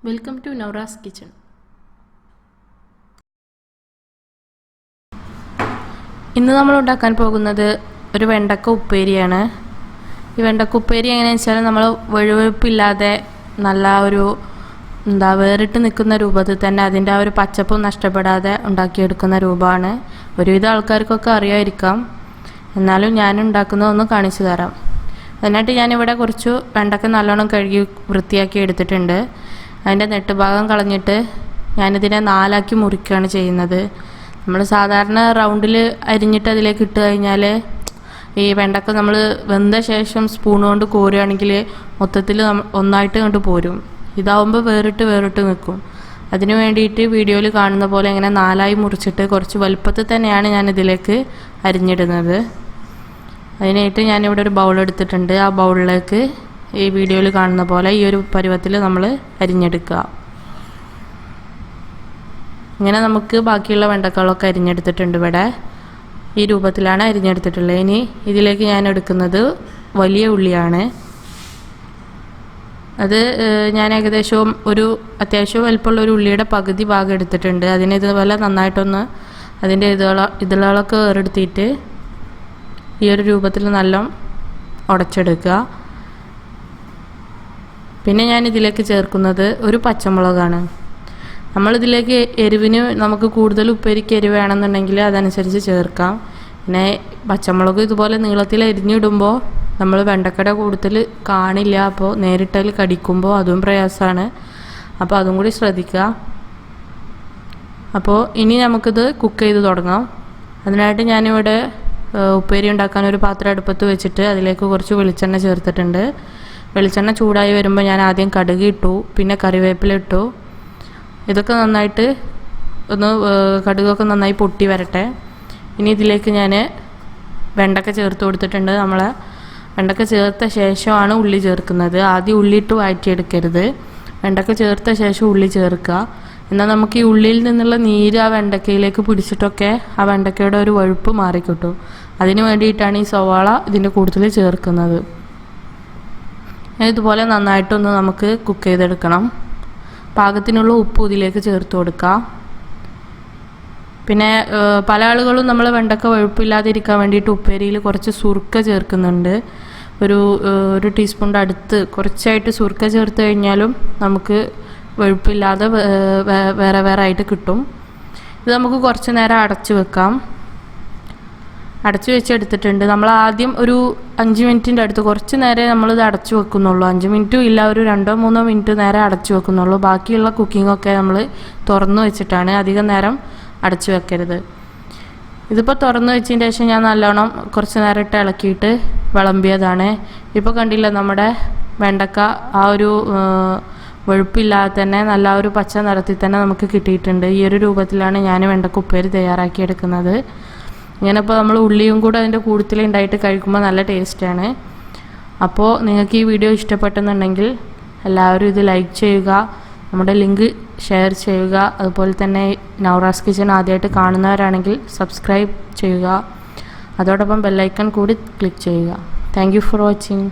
Welcome to നൗറാസ് kitchen. ഇന്ന് നമ്മൾ ഉണ്ടാക്കാൻ പോകുന്നത് ഒരു വെണ്ടക്ക ഉപ്പേരിയാണ്. ഈ വെണ്ടക്ക ഉപ്പേരി എങ്ങനെയാണെന്ന് വെച്ചാൽ നമ്മൾ വഴുവഴുപ്പില്ലാതെ നല്ല ഒരു വേറിട്ട് നിൽക്കുന്ന രൂപത്തിൽ തന്നെ അതിൻ്റെ ആ ഒരു പച്ചപ്പും നഷ്ടപ്പെടാതെ ഉണ്ടാക്കിയെടുക്കുന്ന രൂപമാണ്. ഒരുവിധം ആൾക്കാർക്കൊക്കെ അറിയാതിരിക്കാം, എന്നാലും ഞാൻ ഉണ്ടാക്കുന്നതൊന്ന് കാണിച്ചു തരാം. അതിനായിട്ട് ഞാനിവിടെ കുറച്ച് വെണ്ടക്ക നല്ലോണം കഴുകി വൃത്തിയാക്കി എടുത്തിട്ടുണ്ട്. അതിൻ്റെ നെട്ടുഭാഗം കളഞ്ഞിട്ട് ഞാനിതിനെ 4 മുറിക്കുകയാണ് ചെയ്യുന്നത്. നമ്മൾ സാധാരണ റൗണ്ടിൽ അരിഞ്ഞിട്ട് അതിലേക്ക് ഇട്ട് കഴിഞ്ഞാൽ ഈ വെണ്ടക്ക നമ്മൾ വെന്ത ശേഷം സ്പൂൺ കൊണ്ട് കോരുകയാണെങ്കിൽ മൊത്തത്തിൽ ഒന്നായിട്ട് കണ്ട് പോരും. ഇതാവുമ്പോൾ വേറിട്ട് നിൽക്കും. അതിനു വേണ്ടിയിട്ട് വീഡിയോയിൽ കാണുന്ന പോലെ ഇങ്ങനെ 4 മുറിച്ചിട്ട് കുറച്ച് വലുപ്പത്തിൽ തന്നെയാണ് ഞാനിതിലേക്ക് അരിഞ്ഞിടുന്നത്. അതിനായിട്ട് ഞാനിവിടെ ഒരു ബൗൾ എടുത്തിട്ടുണ്ട്. ആ ബൗളിലേക്ക് ഈ വീഡിയോയിൽ കാണുന്ന പോലെ ഈ ഒരു പരുവത്തിൽ നമ്മൾ അരിഞ്ഞെടുക്കുക. ഇങ്ങനെ നമുക്ക് ബാക്കിയുള്ള വെണ്ടക്കകളൊക്കെ അരിഞ്ഞെടുത്തിട്ടുണ്ട്. ഇവിടെ ഈ രൂപത്തിലാണ് അരിഞ്ഞെടുത്തിട്ടുള്ളത്. ഇനി ഇതിലേക്ക് ഞാൻ എടുക്കുന്നത് വലിയ ഉള്ളിയാണ്. അത് ഞാൻ ഏകദേശം ഒരു അത്യാവശ്യം വലുപ്പമുള്ള ഒരു ഉള്ളിയുടെ പകുതി ഭാഗം എടുത്തിട്ടുണ്ട്. അതിന് ഇതുപോലെ നന്നായിട്ടൊന്ന് അതിൻ്റെ ഇതളൊക്കെ വേറെടുത്തിട്ട് ഈ ഒരു രൂപത്തിൽ നല്ല ഉടച്ചെടുക്കുക. പിന്നെ ഞാൻ ഇതിലേക്ക് ചേർക്കുന്നത് ഒരു പച്ചമുളകാണ്. നമ്മളിതിലേക്ക് എരിവിന് നമുക്ക് കൂടുതൽ ഉപ്പേരിക്ക് എരിവ് വേണമെന്നുണ്ടെങ്കിൽ അതനുസരിച്ച് ചേർക്കാം. പിന്നെ പച്ചമുളക് ഇതുപോലെ നീളത്തിൽ എരിഞ്ഞിടുമ്പോൾ നമ്മൾ വെണ്ടക്കയുടെ കൂടുതൽ കാണില്ല. അപ്പോൾ നേരിട്ടതിൽ കടിക്കുമ്പോൾ അതും പ്രയാസമാണ്. അപ്പോൾ അതും കൂടി ശ്രദ്ധിക്കുക. അപ്പോൾ ഇനി നമുക്കിത് കുക്ക് ചെയ്ത് തുടങ്ങാം. അതിനായിട്ട് ഞാനിവിടെ ഉപ്പേരി ഉണ്ടാക്കാൻ ഒരു പാത്രം അടുപ്പത്ത് വെച്ചിട്ട് അതിലേക്ക് കുറച്ച് വെളിച്ചെണ്ണ ചേർത്തിട്ടുണ്ട്. വെളിച്ചെണ്ണ ചൂടായി വരുമ്പോൾ ഞാൻ ആദ്യം കടുക് ഇട്ടു, പിന്നെ കറിവേപ്പില ഇട്ടു. ഇതൊക്കെ നന്നായിട്ട് കടുകൊക്കെ നന്നായി പൊട്ടി വരട്ടെ. ഇനി ഇതിലേക്ക് ഞാൻ വെണ്ടക്ക ചേർത്ത് കൊടുത്തിട്ടുണ്ട്. നമ്മൾ വെണ്ടക്ക ചേർത്ത ശേഷമാണ് ഉള്ളി ചേർക്കുന്നത്. ആദ്യം ഉള്ളിയിട്ട് വഴറ്റിയെടുക്കരുത്. വെണ്ടക്ക ചേർത്ത ശേഷം ഉള്ളി ചേർക്കുക. എന്നാൽ നമുക്ക് ഈ ഉള്ളിയിൽ നിന്നുള്ള നീര് ആ വെണ്ടക്കയിലേക്ക് പിടിച്ചിട്ടൊക്കെ ആ വെണ്ടക്കയുടെ ഒരു വഴുപ്പ് മാറിക്കിട്ടും. അതിന് വേണ്ടിയിട്ടാണ് ഈ സവാള ഇതിൻ്റെ കൂടുതൽ ചേർക്കുന്നത്. ഇതുപോലെ നന്നായിട്ടൊന്ന് നമുക്ക് കുക്ക് ചെയ്തെടുക്കണം. പാകത്തിനുള്ള ഉപ്പ് ഇതിലേക്ക് ചേർത്ത് കൊടുക്കുക. പിന്നെ പല ആളുകളും നമ്മൾ വെണ്ടക്ക വഴുപ്പില്ലാതിരിക്കാൻ വേണ്ടിയിട്ട് ഉപ്പേരിയിൽ കുറച്ച് സുർക്ക ചേർക്കുന്നുണ്ട്. ഒരു ടീസ്പൂണിൻ്റെ അടുത്ത് കുറച്ചായിട്ട് സുർക്ക ചേർത്ത് കഴിഞ്ഞാലും നമുക്ക് വഴുപ്പില്ലാതെ വേറെ ആയിട്ട് കിട്ടും. ഇത് നമുക്ക് കുറച്ച് നേരം അടച്ചു വെക്കാം. അടച്ചു വെച്ചെടുത്തിട്ടുണ്ട്. നമ്മൾ ആദ്യം ഒരു 5 മിനിറ്റിൻ്റെ അടുത്ത് കുറച്ച് നേരം നമ്മളിത് അടച്ചു വെക്കുന്നുള്ളൂ. 5 മിനിറ്റും ഇല്ല, ഒരു 2-3 മിനിറ്റ് നേരം അടച്ചു വെക്കുന്നുള്ളൂ. ബാക്കിയുള്ള കുക്കിങ്ങൊക്കെ നമ്മൾ തുറന്നു വെച്ചിട്ടാണ്. അധികം നേരം അടച്ചു വെക്കരുത്. ഇതിപ്പോൾ തുറന്നു വെച്ചതിന് ശേഷം ഞാൻ നല്ലോണം കുറച്ച് നേരം ഇട്ട് ഇളക്കിയിട്ട് വിളമ്പിയതാണ്. ഇപ്പോൾ കണ്ടില്ല, നമ്മുടെ വെണ്ടക്ക ആ ഒരു വെളുപ്പില്ലാതെ തന്നെ നല്ല ഒരു പച്ച നിറത്തിൽ തന്നെ നമുക്ക് കിട്ടിയിട്ടുണ്ട്. ഈ ഒരു രൂപത്തിലാണ് ഞാൻ വെണ്ടക്ക ഉപ്പേരി തയ്യാറാക്കിയെടുക്കുന്നത്. ഇങ്ങനെ ഇപ്പോൾ നമ്മൾ ഉള്ളിയും കൂടെ അതിൻ്റെ കൂട്ടത്തിൽ ഉണ്ടായിട്ട് കഴിക്കുമ്പോൾ നല്ല ടേസ്റ്റാണ്. അപ്പോൾ നിങ്ങൾക്ക് ഈ വീഡിയോ ഇഷ്ടപ്പെട്ടെന്നുണ്ടെങ്കിൽ എല്ലാവരും ഇത് ലൈക്ക് ചെയ്യുക, നമ്മുടെ ലിങ്ക് ഷെയർ ചെയ്യുക. അതുപോലെ തന്നെ നൗറാസ് കിച്ചൺ ആദ്യമായിട്ട് കാണുന്നവരാണെങ്കിൽ സബ്സ്ക്രൈബ് ചെയ്യുക. അതോടൊപ്പം ബെല്ലൈക്കൺ കൂടി ക്ലിക്ക് ചെയ്യുക. Thank you for watching.